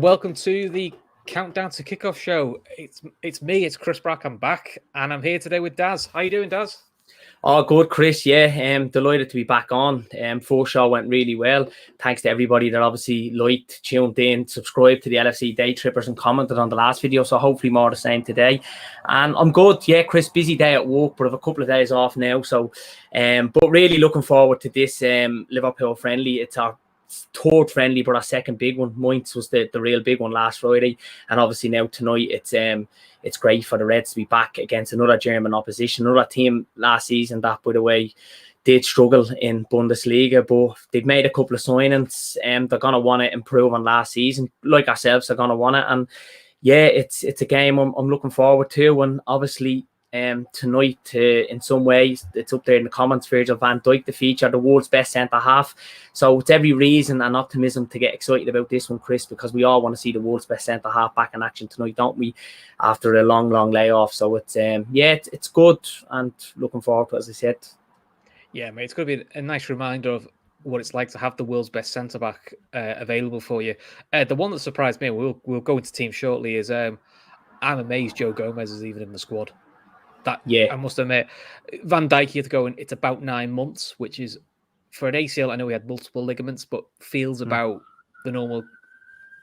Welcome to the Countdown to Kickoff show. It's me, it's Chris Brack. I'm back, and I'm here today with Daz. How you doing, Daz? Oh, good, Chris. Yeah, delighted to be back on. First show went really well. Thanks to everybody that obviously liked, tuned in, subscribed to the LFC Daytrippers and commented on the last video. So hopefully more the same today. And I'm good. Yeah, Chris, busy day at work, but I have a couple of days off now. So, but really looking forward to this Liverpool friendly. It's our third friendly, but our second big one. Mainz was the real big one last Friday, and obviously now tonight it's great for the Reds to be back against another German opposition, another team last season that, by the way, did struggle in Bundesliga, but they've made a couple of signings, and they're gonna want to improve on last season, like ourselves. They're gonna want it, and yeah, it's a game I'm looking forward to, and obviously. Tonight, in some ways, it's up there in the comments. Virgil van Dijk, the feature, the world's best centre half. So it's every reason and optimism to get excited about this one, Chris, because we all want to see the world's best centre half back in action tonight, don't we? After a long layoff, so it's it's good, and looking forward to it, as I said. Yeah, mate, it's going to be a nice reminder of what it's like to have the world's best centre back available for you. The one that surprised me, we'll go into team shortly, is I'm amazed Joe Gomez is even in the squad. I must admit, Van Dijk had to go in. It's about 9 months, which is for an ACL. I know he had multiple ligaments, but feels about the normal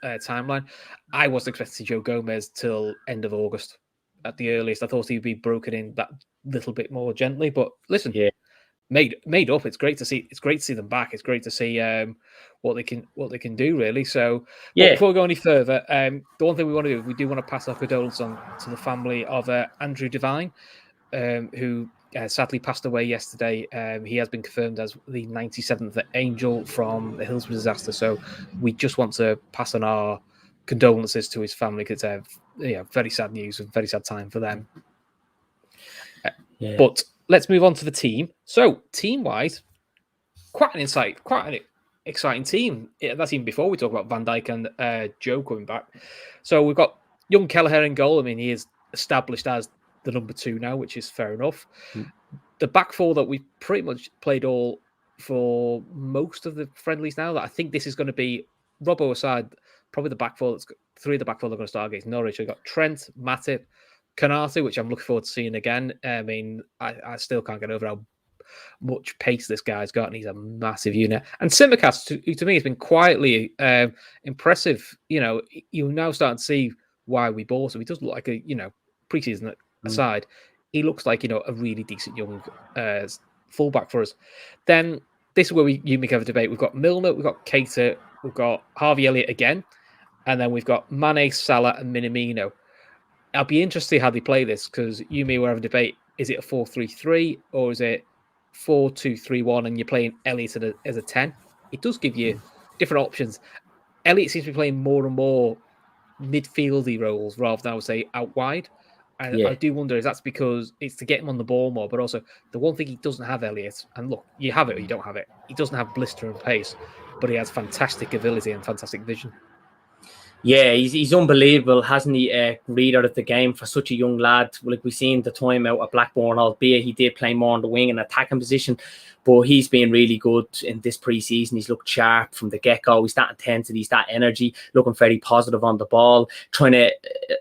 timeline. I wasn't expecting to see Joe Gomez till end of August at the earliest. I thought he'd be broken in that little bit more gently. But listen, made up. It's great to see. It's great to see them back. It's great to see what they can do, really. So before we go any further, the one thing we want to do, we do want to pass our condolences on to the family of Andrew Devine, who sadly passed away yesterday. He has been confirmed as the 97th angel from the Hillsborough disaster. So we just want to pass on our condolences to his family, because very sad news and very sad time for them. But let's move on to the team. So team-wise, quite an exciting team. That's even before we talk about Van Dijk and Joe coming back. So we've got young Kelleher in goal. I mean, he is established as the number 2 now, which is fair enough. The back four that we've pretty much played all for most of the friendlies now. That I think this is going to be, Robbo aside, probably the back four. 3 of the back four are going to start against Norwich. We've got Trent, Matip, Konate, which I'm looking forward to seeing again. I mean, I still can't get over how much pace this guy's got, and he's a massive unit. And Tsimikas, who to me has been quietly impressive. You know, you're now starting to see why we bought him. He does look like preseason aside, he looks like a really decent young fullback for us. Then this is where you make a debate. We've got Milner, we've got Keita, we've got Harvey Elliott again, and then we've got Mane, Salah, and Minamino. I'll be interested to see how they play this, because you may have a debate. Is it a 4-3-3 or is it 4-2-3-1 and you're playing Elliott as a 10? It does give you different options. Elliott seems to be playing more and more midfieldy roles rather than, I would say, out wide. And I do wonder if that's because it's to get him on the ball more, but also the one thing he doesn't have, Elliott, and look, you have it or you don't have it. He doesn't have blister and pace, but he has fantastic ability and fantastic vision. Yeah, he's unbelievable, hasn't he? Reader of the game for such a young lad. Like we've seen the time out at Blackburn, albeit he did play more on the wing and attacking position, but he's been really good in this pre-season. He's looked sharp from the get-go. He's that intensity, he's that energy, looking very positive on the ball, trying to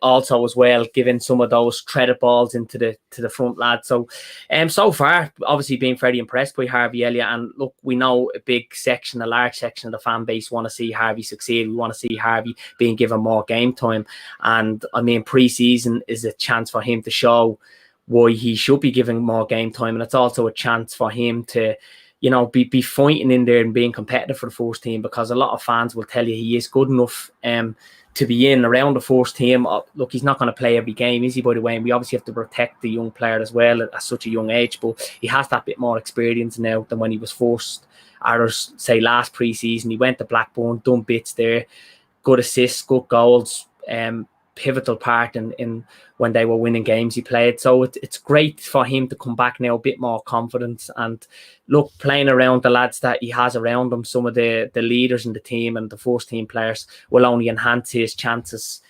also as well giving some of those threaded balls into the front lad. So so far, obviously being very impressed by Harvey Elliott. And look, we know a large section of the fan base want to see Harvey succeed. We want to see Harvey being given more game time. And I mean, pre-season is a chance for him to show why he should be given more game time, and it's also a chance for him to be fighting in there and being competitive for the first team, because a lot of fans will tell you he is good enough to be in around the first team. Look, he's not going to play every game, is he, by the way? And we obviously have to protect the young player as well at such a young age, but he has that bit more experience now than when he was first, or say last pre-season. He went to Blackburn, done bits there, good assists, good goals, pivotal part in when they were winning games he played. So it's great for him to come back now, a bit more confidence, and look, playing around the lads that he has around him, some of the leaders in the team and the first team players, will only enhance his chances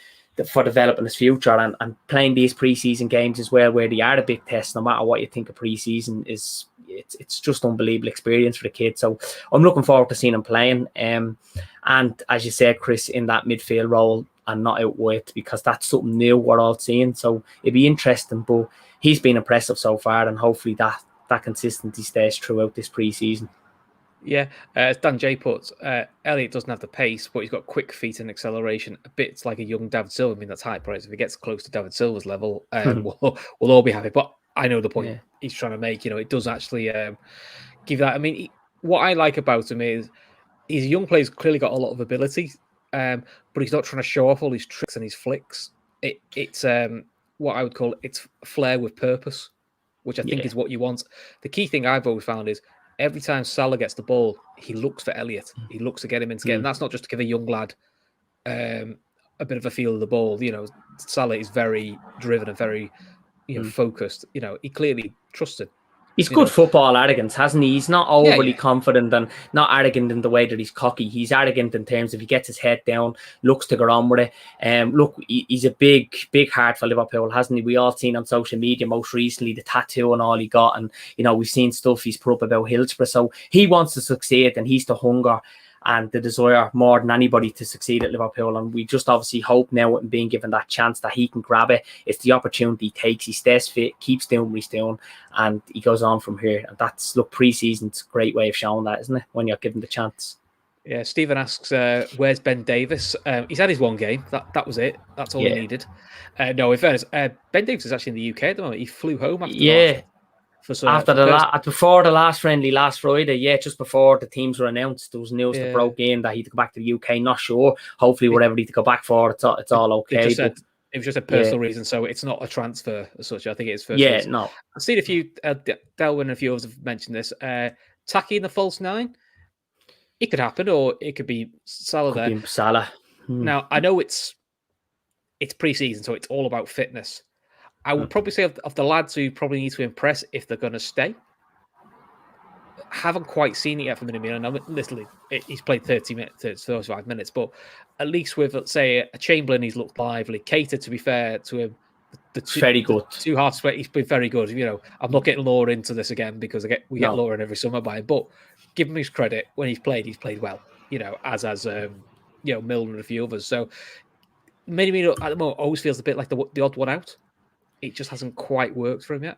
for developing his future. And playing these pre-season games as well, where they are a big test, no matter what you think of pre-season, is it's just unbelievable experience for the kids. So I'm looking forward to seeing him playing. And as you said, Chris, in that midfield role and not out wide, because that's something new we're all seeing. So it'd be interesting, but he's been impressive so far, and hopefully that consistency stays throughout this pre-season. Yeah, as Dan J puts, Elliott doesn't have the pace, but he's got quick feet and acceleration. A bit like a young David Silva. I mean, that's high praise. If he gets close to David Silva's level, we'll all be happy. But I know the point he's trying to make. It does actually give that. I mean, what I like about him is he's a young player. He's clearly got a lot of ability, but he's not trying to show off all his tricks and his flicks. It's what I would call it's flair with purpose, which I think is what you want. The key thing I've always found is every time Salah gets the ball, he looks for Elliott. He looks to get him into game. And that's not just to give a young lad a bit of a feel of the ball. Salah is very driven and very focused. He clearly trusted. He's good football arrogance, hasn't he? He's not overly confident and not arrogant in the way that he's cocky. He's arrogant in terms of he gets his head down, looks to go on with it. Look, he's a big heart for Liverpool, hasn't he? We all seen on social media most recently the tattoo and all he got, and we've seen stuff he's put up about Hillsborough. So he wants to succeed, and he's the hunger and the desire more than anybody to succeed at Liverpool. And we just obviously hope now with him being given that chance that he can grab it. It's the opportunity he takes. He stays fit, keeps doing what he's doing, and he goes on from here. And that's, pre-season's a great way of showing that, isn't it? When you're given the chance. Yeah, Stephen asks, where's Ben Davis? He's had his one game. That was it. That's all he needed. No, in fairness, Ben Davis is actually in the UK at the moment. He flew home after the last. Before the last friendly last Friday, just before the teams were announced, there was news that broke in that he had to go back to the UK. Not sure. Hopefully, whatever he had to go back for, it's all okay. It was just a personal reason, so it's not a transfer as such. I think it's first. Yeah, no. I've seen a few. Darren and a few others have mentioned this. Taki in the false nine. It could happen, or it could be Salah there. Salah. Now I know it's pre-season, so it's all about fitness. I would probably say of the lads who probably need to impress if they're going to stay, haven't quite seen it yet from Minamino. Now, literally, he's played 35 minutes, but at least with, let's say, a Chamberlain, he's looked lively. Cater, to be fair to him, very good. Too hard to sweat. He's been very good. I'm not getting Laura into this again because we get Laura in every summer by him, but give him his credit. When he's played well. As Milner and a few others. So Minamino at the moment always feels a bit like the odd one out. It just hasn't quite worked for him yet.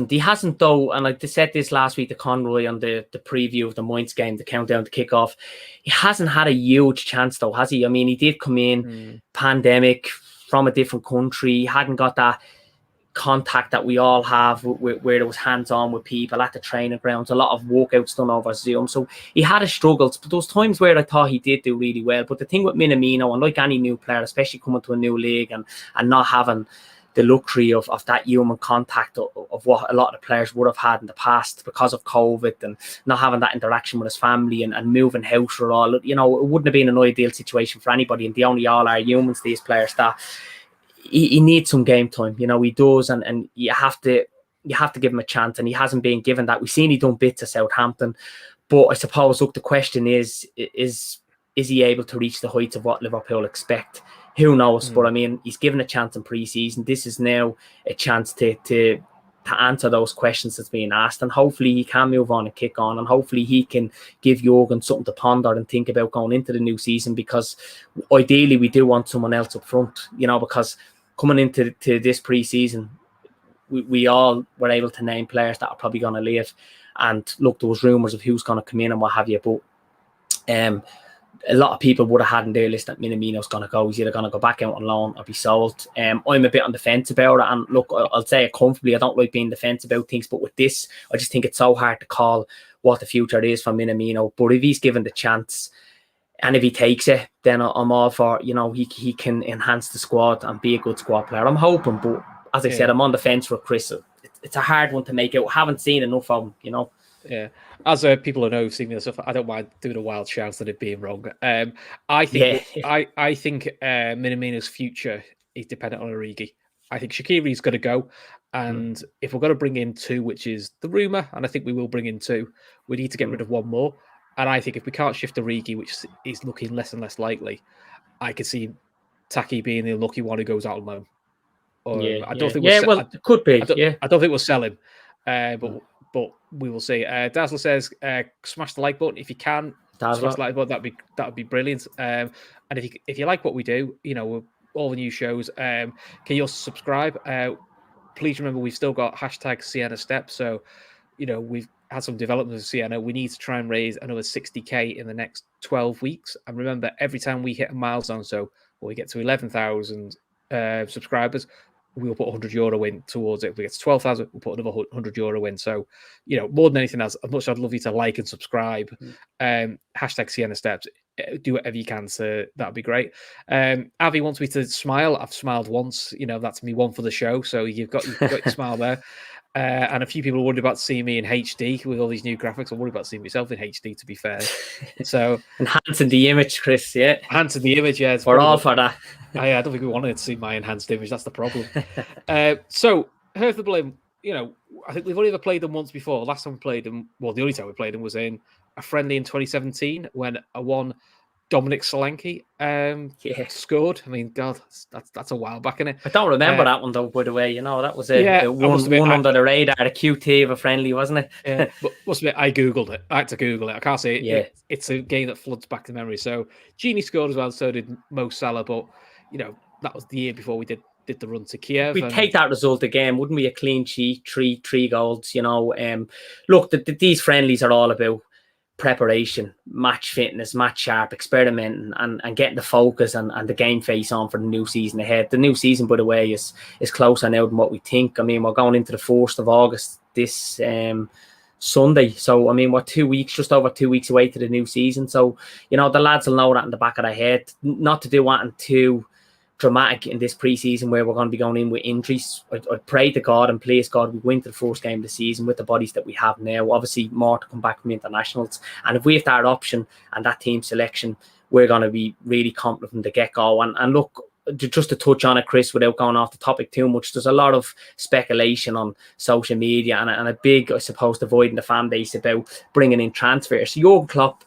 He hasn't though, and I said this last week to Conroy on the preview of the Mainz game, the countdown to kickoff. He hasn't had a huge chance though, has he? I mean, he did come in pandemic from a different country. He hadn't got that contact that we all have where there was hands-on with people at the training grounds, a lot of workouts done over Zoom. So he had his struggles, but there was times where I thought he did do really well. But the thing with Minamino, and like any new player, especially coming to a new league and not having the luxury of that human contact of what a lot of the players would have had in the past because of COVID and not having that interaction with his family and moving house for all, it wouldn't have been an ideal situation for anybody. And they only all are humans, these players, that he needs some game time. He does, and you have to give him a chance, and he hasn't been given that. We've seen he done bits at Southampton, but I suppose, look, the question is he able to reach the heights of what Liverpool expect? Who knows? But I mean, he's given a chance in pre-season. This is now a chance to answer those questions that's being asked, and hopefully he can move on and kick on, and hopefully he can give Jurgen something to ponder and think about going into the new season, because ideally we do want someone else up front, because coming into this pre-season, we all were able to name players that are probably going to leave, and look, there was rumours of who's going to come in and what have you, but a lot of people would have had in their list that Minamino's going to go. He's either going to go back out on loan or be sold. I'm a bit on the fence about it. And look, I'll say it comfortably. I don't like being defensive about things. But with this, I just think it's so hard to call what the future is for Minamino. But if he's given the chance and if he takes it, then I'm all for, he can enhance the squad and be a good squad player. I'm hoping. But as I said, I'm on the fence with Chris. It's a hard one to make out. I haven't seen enough of him, Yeah, as people who know who've seen me stuff, I don't mind doing a wild shout at it being wrong. I think Minamino's future is dependent on Origi. I think Shaqiri's going to go, and if we're going to bring in two, which is the rumor, and I think we will bring in two, we need to get rid of one more. And I think if we can't shift Origi, which is looking less and less likely, I could see Taki being the unlucky one who goes out on loan. I don't think. It could be. I don't think we'll sell him, but but we will see. Dazzler says, smash the like button if you can. Smash the like button. That would be brilliant. And if you like what we do, all the new shows, can you also subscribe? Please remember we've still got hashtag Sienna Steps. So, we've had some development with Sienna. We need to try and raise another 60k in the next 12 weeks. And remember, every time we hit a milestone, so when we get to 11,000 subscribers, we'll put €100 in towards it. If we get to 12,000, we'll put another €100 in. So, more than anything else, as much as I'd love you to like and subscribe, hashtag Sienna Steps, do whatever you can. So that'd be great. Avi wants me to smile. I've smiled once. That's me one for the show. So you've got your smile there. And a few people are worried about seeing me in HD with all these new graphics. I'm worried about seeing myself in HD, to be fair. So enhancing the image, Chris. Yeah, enhancing the image. Yeah, we're all for that. I don't think we wanted to see my enhanced image. That's the problem. So Hertha Berlin, I think we've only ever played them once before. The last time we played them, the only time we played them was in a friendly in 2017 when a one Dominic Solanke scored. I mean, God, that's a while back, isn't it? I don't remember that one though. By the way, that was a one under the radar, a QT of a friendly, wasn't it? Yeah, but must admit, I googled it. I had to Google it. I can't say it. Yeah, it's a game that floods back to memory. So Genie scored as well. So did Mo Salah. But that was the year before we did the run to Kiev. We'd take that result again, wouldn't we? A clean sheet, three goals. Look, these friendlies are all about preparation, match fitness, match sharp, experimenting and getting the focus and the game face on for the new season ahead. The new season, by the way, is closer now than what we think. I mean, we're going into the 1st of August this Sunday. So, I mean, we're 2 weeks, just over 2 weeks away to the new season. So, the lads will know that in the back of their head, not to do anything too dramatic in this preseason where we're going to be going in with injuries. I pray to God and please God we win to the first game of the season with the bodies that we have now. Obviously, more to come back from internationals. And if we have that option and that team selection, we're going to be really confident from the get-go. And look, just to touch on it, Chris, without going off the topic too much, there's a lot of speculation on social media and a big, I suppose, divide in the fan base about bringing in transfers. Jurgen Klopp,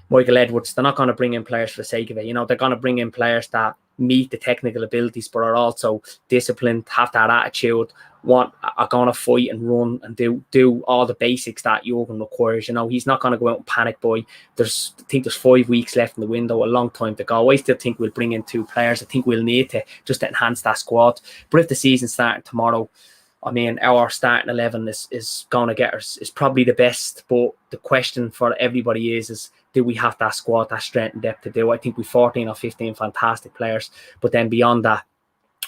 Michael Edwards, they're not going to bring in players for the sake of it. They're going to bring in players that meet the technical abilities, but are also disciplined, have that attitude, are going to fight and run and do all the basics that Jurgen requires. He's not going to go out and panic buy. I think there's 5 weeks left in the window, a long time to go. I still think we'll bring in 2 players. I think we'll need to just enhance that squad. But if the season's starting tomorrow, I mean, our starting 11 is going to get us, is probably the best. But the question for everybody is do we have that squad, that strength and depth to do? I think we've 14 or 15 fantastic players. But then beyond that,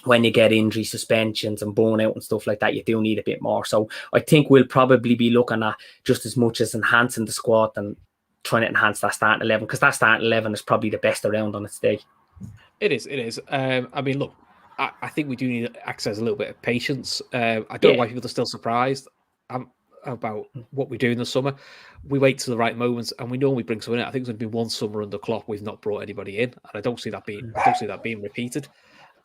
when you get injury, suspensions and burnout and stuff like that, you do need a bit more. So I think we'll probably be looking at just as much as enhancing the squad and trying to enhance that starting 11, because that starting 11 is probably the best around on its day. It is. I mean, look, I think we do need to exercise a little bit of patience. I don't know why people are still surprised about what we do in the summer. We wait till the right moments, and we normally bring someone in. I think there's been one summer under Klopp we've not brought anybody in, and I don't see that being repeated.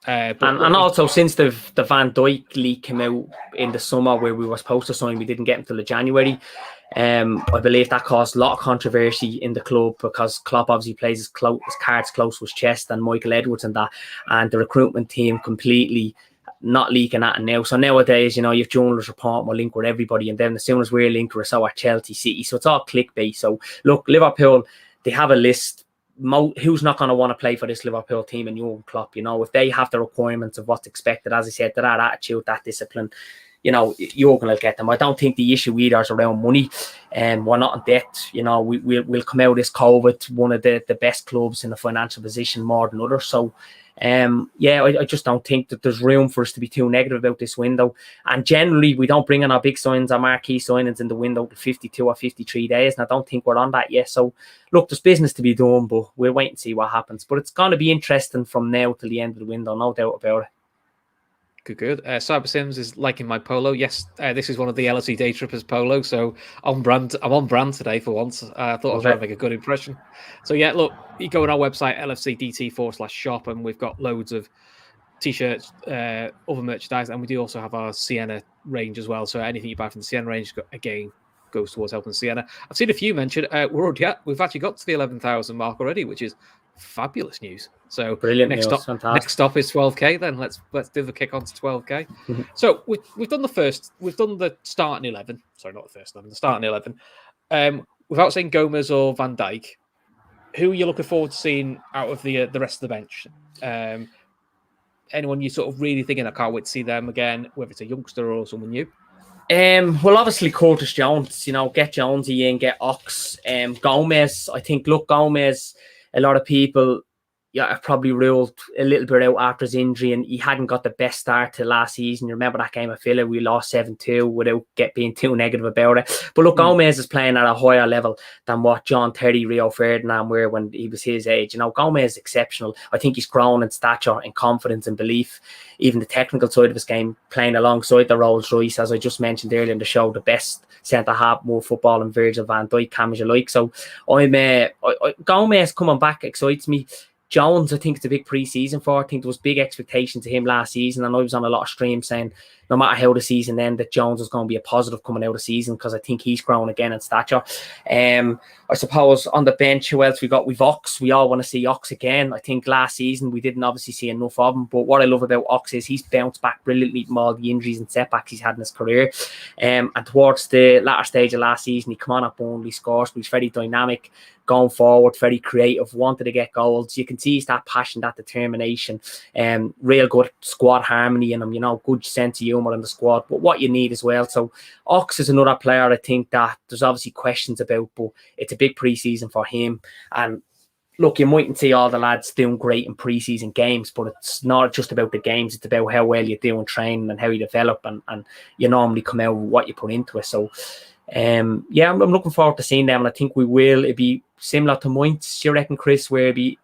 And also, since the Van Dijk leak came out in the summer where we were supposed to sign, we didn't get until January. I believe that caused a lot of controversy in the club because Klopp obviously plays his cards close to his chest, and Michael Edwards and the recruitment team completely not leaking that now. So nowadays, you have journalists reporting we're linked with everybody, and then as soon as we're linked, we're so at Chelsea, City. So it's all clickbait. So look, Liverpool, they have a list. Who's not going to want to play for this Liverpool team and Jurgen Klopp? If they have the requirements of what's expected, as I said, that attitude, that discipline, Jurgen will get them. I don't think the issue either is around money, and we're not in debt. We'll come out of this COVID one of the best clubs in a financial position more than others. So I just don't think that there's room for us to be too negative about this window. And generally, we don't bring in our big signings, our marquee signings in the window to 52 or 53 days. And I don't think we're on that yet. So, look, there's business to be done, but we'll wait and see what happens. But it's going to be interesting from now till the end of the window, no doubt about it. Good. Cyber Sims is liking my polo. Yes, this is one of the LFC Daytrippers polo, so on brand. I'm on brand today for once. I thought I was trying to make a good impression. So yeah, look, you go on our website lfcdt.com/shop, and we've got loads of t-shirts, other merchandise, and we do also have our Sienna range as well. So anything you buy from the Sienna range, again, goes towards helping Sienna. I've seen a few mentioned. We've actually got to the 11,000 mark already, which is fabulous news. So Brilliant next news, stop, fantastic. next stop is 12k. Then let's do the kick on to 12k. So we've done the starting 11. Sorry, not the first 11, the starting 11. Without saying Gomez or Van Dijk, who are you looking forward to seeing out of the rest of the bench? Anyone you sort of really thinking, I can't wait to see them again, whether it's a youngster or someone new? Well, obviously Curtis Jones, get Jonesy in, get Ox. Gomez, I think, Gomez, a lot of people I've probably ruled a little bit out after his injury, and he hadn't got the best start to last season. You remember that game at Villa, we lost 7-2 without being too negative about it. But Gomez is playing at a higher level than what John Terry, Rio Ferdinand were when he was his age. Gomez is exceptional. I think he's grown in stature and confidence and belief. Even the technical side of his game, playing alongside the Rolls Royce, as I just mentioned earlier in the show, the best centre-half, more football and Virgil van Dijk, Cam as you like. So Gomez coming back excites me. Jones, I think it's a big pre-season for. I think there was big expectations of him last season, and I was on a lot of streams saying no matter how the season ended, Jones was going to be a positive coming out of the season because I think he's grown again in stature. I suppose on the bench, who else we got? We've Ox. We all want to see Ox again. I think last season we didn't obviously see enough of him, but what I love about Ox is he's bounced back brilliantly from all the injuries and setbacks he's had in his career. And towards the latter stage of last season, he came on at Burnley, scores, but he's very dynamic, going forward, very creative, wanted to get goals. You can see that passion, that determination, real good squad harmony in him, good sense of humour in the squad, but what you need as well. So Ox is another player I think that there's obviously questions about, but it's a big pre-season for him. And look, you mightn't see all the lads doing great in pre-season games, but it's not just about the games, it's about how well you do in training and how you develop, and you normally come out with what you put into it. So I'm looking forward to seeing them, and I think we will. It'd be similar to Mainz, you reckon, Chris, where it'd be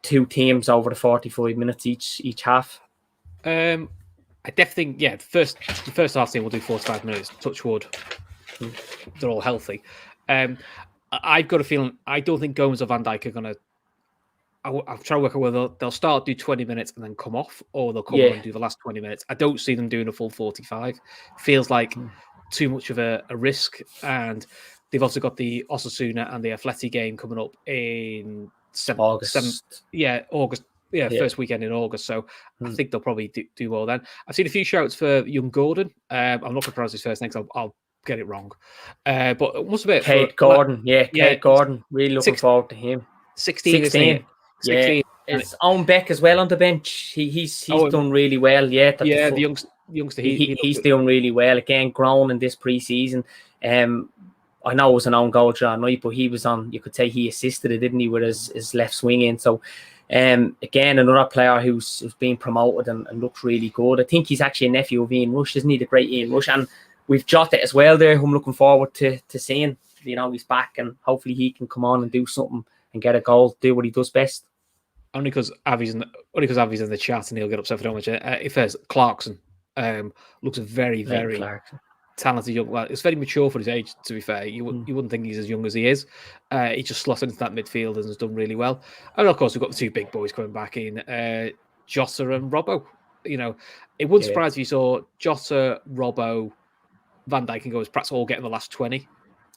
two teams over the 45 minutes each half? I definitely think, the first half team will do 45 minutes, touch wood. They're all healthy. I've got a feeling, I don't think Gomez or Van Dijk are going to, I'll try to work out whether they'll start, do 20 minutes and then come off, or they'll come on and do the last 20 minutes. I don't see them doing a full 45. Feels like too much of a risk. And they've also got the Osasuna and the Atleti game coming up in August. August. First weekend in August. So I think they'll probably do well then. I've seen a few shouts for young Gordon. I'm not going to pronounce his first name because I'll get it wrong. But it must be Kate Gordon. Kate Gordon. Really looking forward to him. 16. Yeah. It's Owen Beck as well on the bench. He's done really well. The youngster. He's doing really well. Again, grown in this pre-season. I know it was an own goal John night, but he was on, you could say he assisted it, didn't he, with his left swing in. So again, another player who's being promoted and looks really good. I think he's actually a nephew of Ian Rush, isn't he? The great Ian Rush. And we've Jota as well there, who I'm looking forward to seeing. He's back, and hopefully he can come on and do something and get a goal, do what he does best. Only because Avi's in the chat and he'll get upset for how much. If there's Clarkson, looks a very, very talented young lad. It's very mature for his age, to be fair. You wouldn't think he's as young as he is. He just slotted into that midfield and has done really well. And of course, we've got the two big boys coming back in, Jota and Robbo. It wouldn't surprise if you saw Jota, Robbo, Van Dijk and Gomez perhaps all get in the last 20.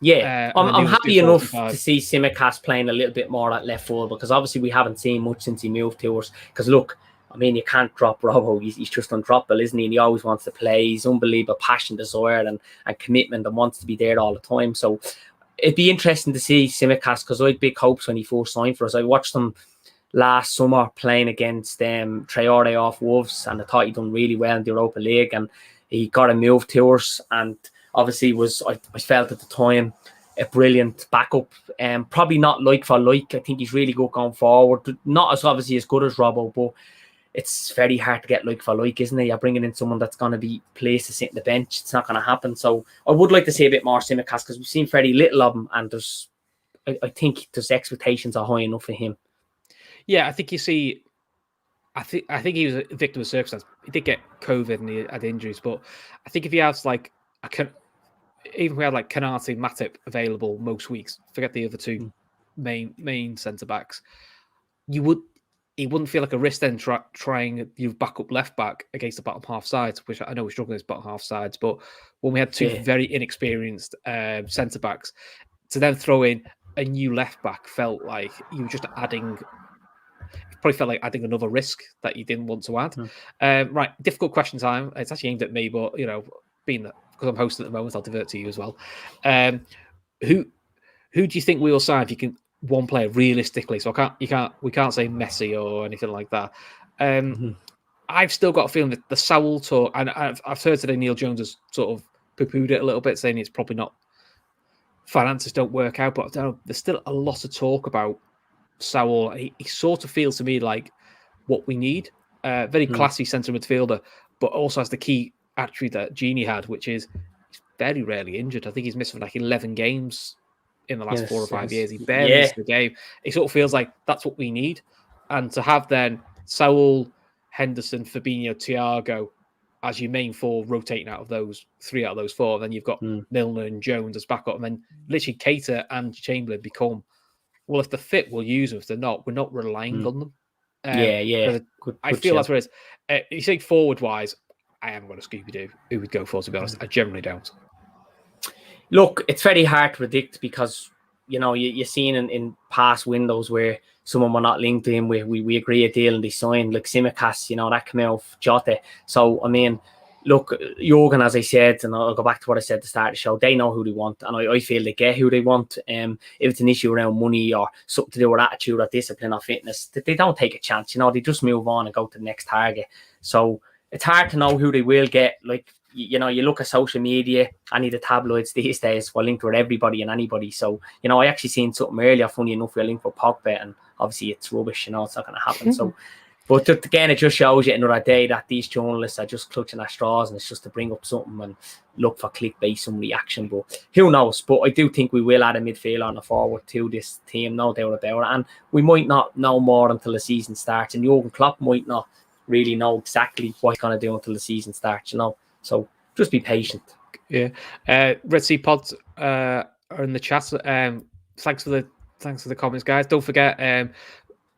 I'm happy enough to see Tsimikas playing a little bit more at left forward, because obviously we haven't seen much since he moved to us. Because look, I mean, you can't drop Robbo. He's just undroppable, isn't he? And he always wants to play. He's unbelievable passion, desire, and commitment, and wants to be there all the time. So it'd be interesting to see Tsimikas, because I had big hopes when he first signed for us. I watched him last summer playing against Traore off Wolves, and I thought he'd done really well in the Europa League, and he got a move to us, and obviously I felt at the time a brilliant backup. Probably not like for like. I think he's really good going forward. Not as obviously as good as Robbo, but it's very hard to get like for like, isn't it? You're bringing in someone that's going to be placed to sit in the bench. It's not going to happen. So I would like to see a bit more Tsimikas, because we've seen very little of him, and I think there's expectations are high enough for him. Yeah, I think you see. I think he was a victim of circumstance. He did get COVID and he had injuries, but I think if he has like even if we had like Kanate, Matip available most weeks, forget the other two main centre backs, it wouldn't feel like a risk then trying you back up left back against the bottom half sides, which I know we're struggling against bottom half sides, but when we had two very inexperienced centre backs, to then throw in a new left back felt like you were just adding. It probably felt like adding another risk that you didn't want to add. Right, difficult question time. It's actually aimed at me, but being that because I'm hosting at the moment, I'll divert to you as well. Who do you think we will sign if you can one player realistically? So we can't say Messi or anything like that. I've still got a feeling that the Saul talk, and I've heard today Neil Jones has sort of poo-pooed it a little bit, saying it's probably not. Finances don't work out, but I don't know, there's still a lot of talk about Saul. He sort of feels to me like what we need. Very classy centre midfielder, but also has the key attribute that Genie had, which is he's very rarely injured. I think he's missed like 11 games in the last 4 or 5 years. He barely missed the game. It sort of feels like that's what we need. And to have then Saul, Henderson, Fabinho, Thiago as your main 4 rotating out of those 3 out of those 4, then you've got Milner and Jones as backup, and then literally Keita and Chamberlain become, well, if they're fit, we'll use them. If they're not, we're not relying on them. I feel that's where it is. You say forward-wise, I am going to Scooby-Doo who would go for, to be honest. I generally don't. Look, it's very hard to predict because, you're seeing in past windows where someone were not linked in, we agree a deal and they signed, like Simicast, that came out of Jota. So, I mean, look, Jurgen, as I said, and I'll go back to what I said at the start of the show, they know who they want, and I feel they get who they want. If it's an issue around money or something to do with attitude or discipline or fitness, they don't take a chance, they just move on and go to the next target. So it's hard to know who they will get. Like, you look at social media, any of the tabloids these days will link with everybody and anybody. So, I actually seen something earlier, funny enough, we're linked with Pogba, and obviously it's rubbish, it's not going to happen. So, but again, it just shows you another day that these journalists are just clutching at straws, and it's just to bring up something and look for clickbait, some reaction. But who knows? But I do think we will add a midfielder on the forward to this team, no doubt about it. And we might not know more until the season starts, and Jurgen Klopp might not really know exactly what he's going to do until the season starts, So just be patient. Yeah. Red Sea Pods are in the chat. Thanks for the comments, guys. Don't forget, as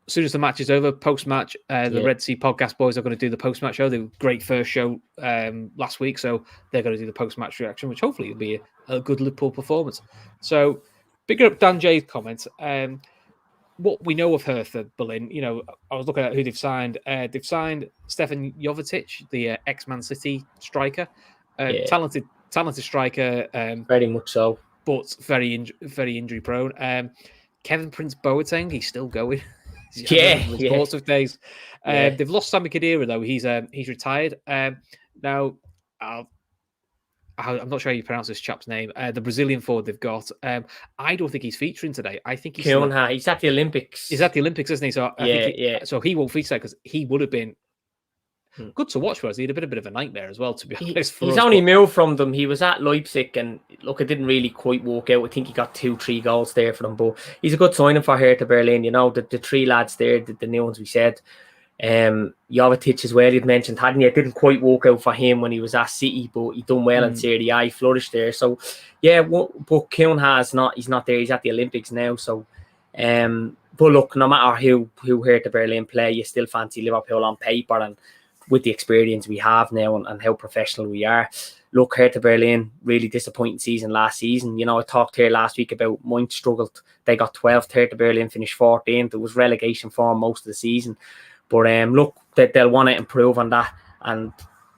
soon as the match is over, post-match, the Red Sea Podcast boys are going to do the post-match show. They were great first show last week, so they're going to do the post-match reaction, which hopefully will be a good Liverpool performance. So, big up Dan J's comments. What we know of Hertha Berlin, I was looking at who they've signed. They've signed Stefan Jovetic, the ex-Man City striker. Talented striker. Very much so. But very injury prone. Kevin Prince Boateng, he's still going. Lots of days. They've lost Sami Khedira though. He's retired. Now, I'm not sure how you pronounce this chap's name. The Brazilian forward they've got. I don't think he's featuring today. I think he's at the Olympics. He's at the Olympics, isn't he? So so he won't feature because he would have been good to watch for us. He had a bit of a nightmare as well, to be honest. He's only moved from them. He was at Leipzig, and look, it didn't really quite work out. I think he got 2-3 goals there for them, but he's a good signing for Hertha Berlin. The 3 lads there, the new ones we said. Jovetic as well, you'd mentioned, hadn't you? It didn't quite work out for him when he was at City, but he done well in Serie A, flourished there. So, but Kuhn he's not there. He's at the Olympics now. So, but look, no matter who Hertha Berlin play, you still fancy Liverpool on paper, and with the experience we have now and how professional we are. Look, Hertha Berlin, really disappointing season last season. I talked here last week about Mainz struggled. They got 12th, Hertha Berlin finished 14th. It was relegation form most of the season. But look, they'll want to improve on that. And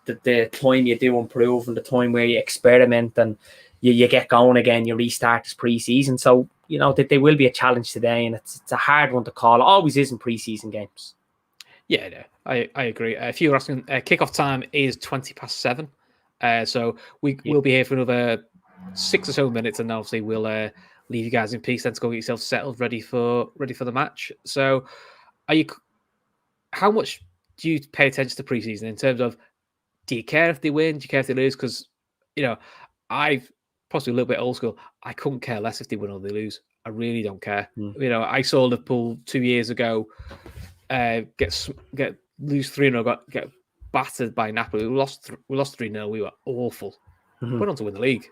the time you do improve and the time where you experiment and you get going again, you restart this pre-season. So, they will be a challenge today, and it's a hard one to call. It always is in pre-season games. Yeah, I agree. If you were asking, kickoff time is 7:20. So we'll be here for another 6 or so minutes, and obviously we'll leave you guys in peace. Then to go get yourself settled, ready for the match. So, how much do you pay attention to preseason in terms of, do you care if they win? Do you care if they lose? Because I've possibly a little bit old school. I couldn't care less if they win or they lose. I really don't care. I saw Liverpool 2 years ago. Lose 3-0, get battered by Napoli. We lost 3-0. We were awful. Went on to win the league.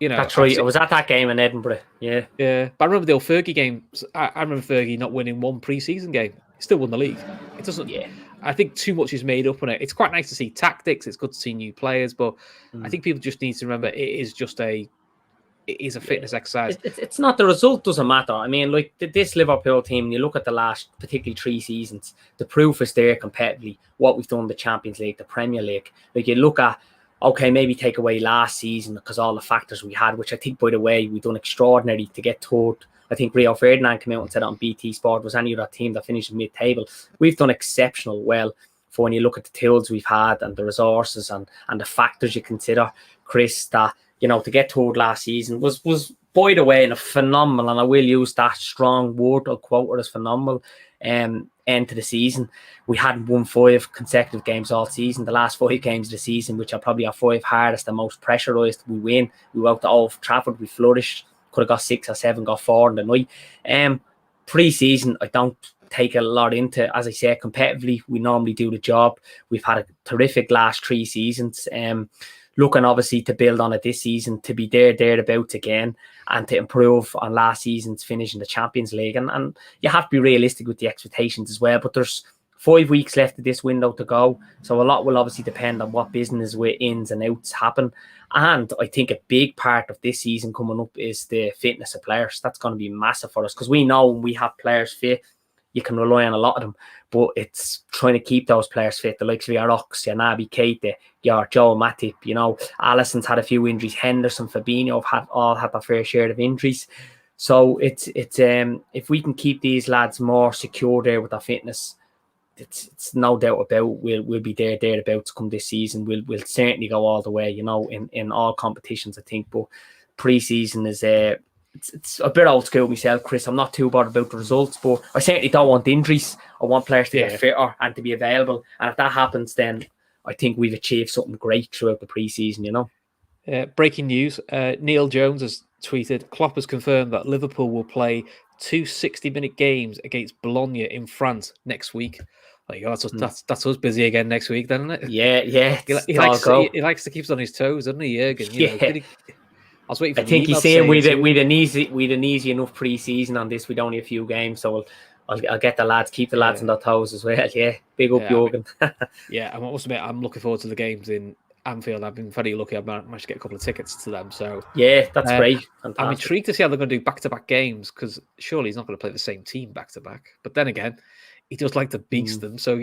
That's right. I was at that game in Edinburgh. Yeah. But I remember the old Fergie game. I remember Fergie not winning one pre-season game. He still won the league. It doesn't. Yeah. I think too much is made up on it. It's quite nice to see tactics. It's good to see new players, but I think people just need to remember it is just a it is a fitness exercise. It's not, the result doesn't matter. I mean, like this Liverpool team, you look at the last, particularly 3 seasons, the proof is there competitively. What we've done in the Champions League, the Premier League. Like you look at, okay, maybe take away last season because all the factors we had, which I think, by the way, we've done extraordinary to get third. I think Rio Ferdinand came out and said on BT Sport, was any other team that finished mid-table. We've done exceptional well for when you look at the tools we've had and the resources and the factors you consider, Chris, that, you know, to get third last season was by the way, in a phenomenal, and I will use that strong word, I'll quote it as phenomenal, end to the season. We hadn't won 5 consecutive games all season. The last 5 games of the season, which are probably our 5 hardest and most pressurised, we win. We went out to Old Trafford, we flourished. Could have got 6 or 7, got 4 in the night. Pre-season, I don't take a lot into. As I say, competitively, we normally do the job. We've had a terrific last 3 seasons. Looking obviously to build on it this season, to be thereabouts again, and to improve on last season's finish in the Champions League. And you have to be realistic with the expectations as well. But there's 5 weeks left of this window to go. So a lot will obviously depend on what business with ins and outs happen. And I think a big part of this season coming up is the fitness of players. That's going to be massive for us because we know when we have players fit, you can rely on a lot of them. But it's trying to keep those players fit. The likes of your Ox, your Naby Keita, your Joe Matip, you know, Alisson's had a few injuries. Henderson, Fabinho have all had a fair share of injuries. So it's if we can keep these lads more secure there with their fitness, it's no doubt about we'll be thereabouts come this season. We'll certainly go all the way, you know, in all competitions, I think. But pre-season is it's a bit old school myself, Chris. I'm not too bothered about the results, but I certainly don't want injuries. I want players to get fitter and to be available. And if that happens, then I think we've achieved something great throughout the pre-season, you know. Breaking news, Neil Jones has tweeted, Klopp has confirmed that Liverpool will play 2 60-minute games against Bologna in France next week. Like, oh, that's us busy again next week, then, isn't it? Yeah. He likes to keep us on his toes, doesn't he, Jurgen? You know, I was waiting for I think he's saying we'd an easy enough pre-season on this. We'd only a few games, so I'll get the lads, keep the lads on their toes as well. Yeah, big up Jurgen. I must admit, I'm looking forward to the games in Anfield. I've been very lucky. I've managed to get a couple of tickets to them. So yeah, that's great. Fantastic. I'm intrigued to see how they're going to do back-to-back games because surely he's not going to play the same team back-to-back. But then again, he does like to beast them. So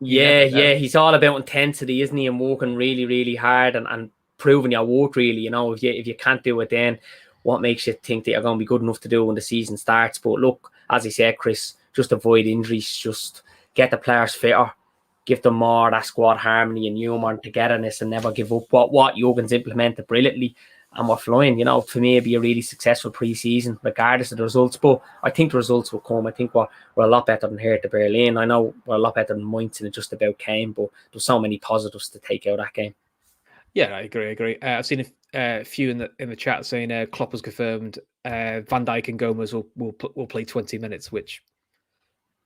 he's all about intensity, isn't he? And working really, really hard and proving your worth. Really, you know, if you can't do it, then what makes you think that you're going to be good enough to do when the season starts? But look, as I said, Chris, just avoid injuries. Just get the players fitter. Give them more that squad harmony and humour and togetherness and never give up. What Jurgen's implemented brilliantly, and we're flying. You know, for me, it'd be a really successful pre-season, regardless of the results. But I think the results will come. I think we're a lot better than Hertha Berlin. I know we're a lot better than Mainz, and it just about came. But there's so many positives to take out of that game. Yeah, I agree. I've seen a few in the chat saying Klopp has confirmed Van Dijk and Gomez will play 20 minutes, which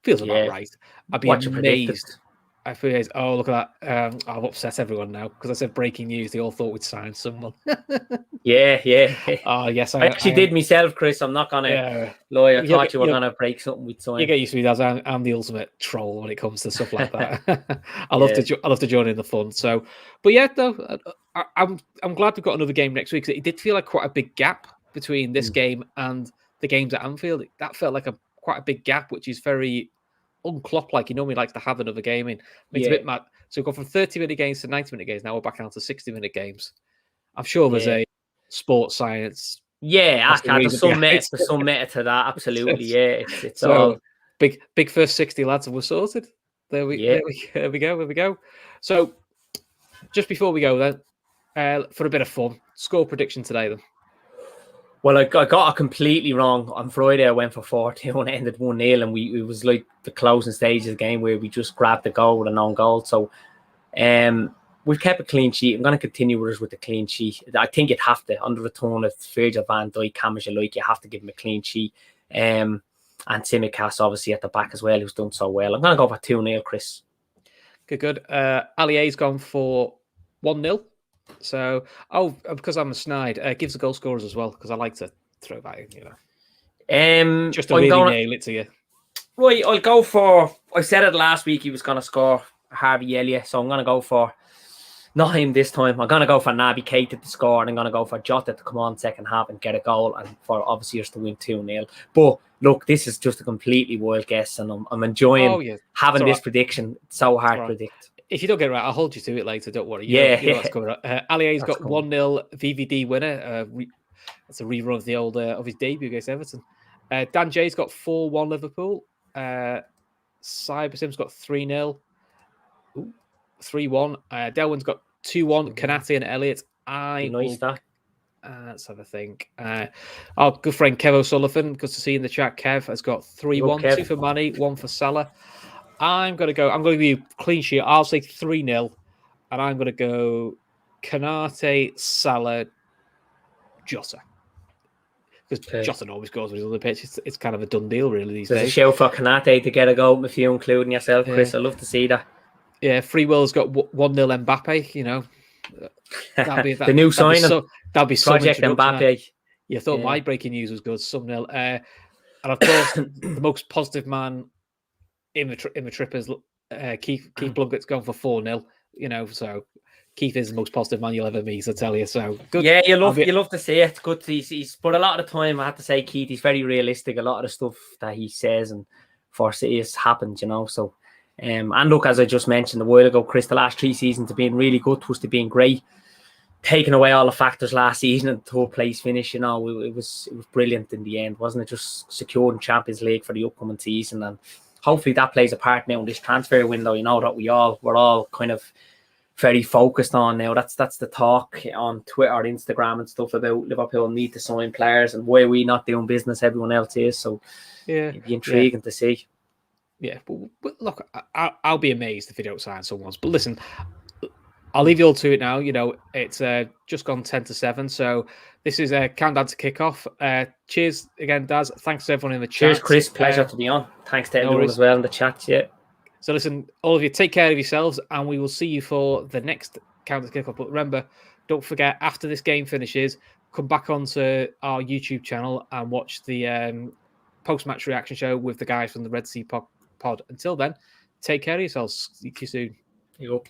feels about right. I'd be amazed. I feel, oh, look at that. I've upset everyone now because I said breaking news. They all thought we'd signed someone. Yeah. Oh, yes. I actually did myself, Chris. I'm not going to lie. I thought you were going to break something with sign. You get used to me, as I'm the ultimate troll when it comes to stuff like that. I love to join in the fun. So, but yeah, though, I'm glad we've got another game next week. It did feel like quite a big gap between this game and the games at Anfield. That felt like quite a big gap, which is very un-Klopp like. He normally likes to have another game in. It's a bit mad. So we've gone from 30-minute games to 90-minute games. Now we're back down to 60-minute games. I'm sure there's a sports science. Yeah, there's some meta to that. Absolutely, yeah. It's so all big first 60 lads, and we're sorted. There we go. So just before we go then, for a bit of fun, score prediction today then. Well, I got it completely wrong. On Friday, I went for 4-2 and it ended 1-0. And it was like the closing stage of the game where we just grabbed the goal with a non-goal. So we've kept a clean sheet. I'm going to continue with the clean sheet. I think you'd have to, under the tone of Virgil van Dijk, Camish, you have to give him a clean sheet. And Tsimikas, obviously, at the back as well, who's done so well. I'm going to go for 2-0, Chris. Good. Allier's gone for 1-0. So, because I'm a snide, gives the goal scorers as well, because I like to throw that in, you know. Just to really nail it to you. Right, I'll go for, I said it last week, he was going to score Harvey Elliott, so I'm going to go for Not him this time. I'm going to go for Naby Keita to score, and I'm going to go for Jota to come on second half and get a goal, and for obviously us to win 2-0. But look, this is just a completely wild guess, and I'm enjoying having this prediction. It's so hard to predict. If you don't get it right, I'll hold you to it later. Don't worry. You know what's coming up. Alier's got 1-0 VVD winner. That's a rerun of the old of his debut against Everton. Dan J's got 4-1 Liverpool. Cybersim's got 3-0. 3-1. Delwyn's got 2-1. Kanate and Elliott. Let's have a think. Our good friend Kev O'Sullivan, good to see you in the chat. Kev has got 3-1. 2 for Manny, 1 for Salah. I'm going to give you a clean sheet. I'll say 3-0. And I'm going to go Kanate, Salah, Jota. Because Jota always goes when he's on the pitch. It's kind of a done deal, really, these days. There's a show for Kanate to get a goal, if you including yourself, Chris. I'd love to see that. Yeah, Free Will's got 1-0 Mbappe, you know. The new signing. That'll be Project Mbappe. You thought my breaking news was good, some nil. And of course, the most positive man in the Trippers, Keith Plunkett's gone for 4-0. You know, so Keith is the most positive man you'll ever meet, I tell you. So good. Yeah, you love to see it. Good. But a lot of the time, I have to say, Keith, he's very realistic. A lot of the stuff that he says and foresees happens, you know. So. And look, as I just mentioned a while ago, Chris, the last 3 seasons have been really good to us, to being great. Taking away all the factors last season and the third place finish, you know, it was brilliant in the end, wasn't it? Just securing Champions League for the upcoming season, and hopefully that plays a part now in this transfer window. You know that we're all kind of very focused on now. That's the talk on Twitter, Instagram, and stuff about Liverpool need to sign players and why we not doing business everyone else is. So it'd be intriguing to see. Yeah, but look, I'll be amazed if they don't sign someone else. But listen, I'll leave you all to it now. You know, it's just gone 10-7. So this is a countdown to kickoff. Cheers again, Daz. Thanks to everyone in the chat. Cheers, Chris. Pleasure to be on. Thanks to everyone as well in the chat. Yeah. So listen, all of you, take care of yourselves, and we will see you for the next countdown to kickoff. But remember, don't forget, after this game finishes, come back onto our YouTube channel and watch the post-match reaction show with the guys from the Red Sea Pod. Until then, take care of yourselves. See you soon. Yup.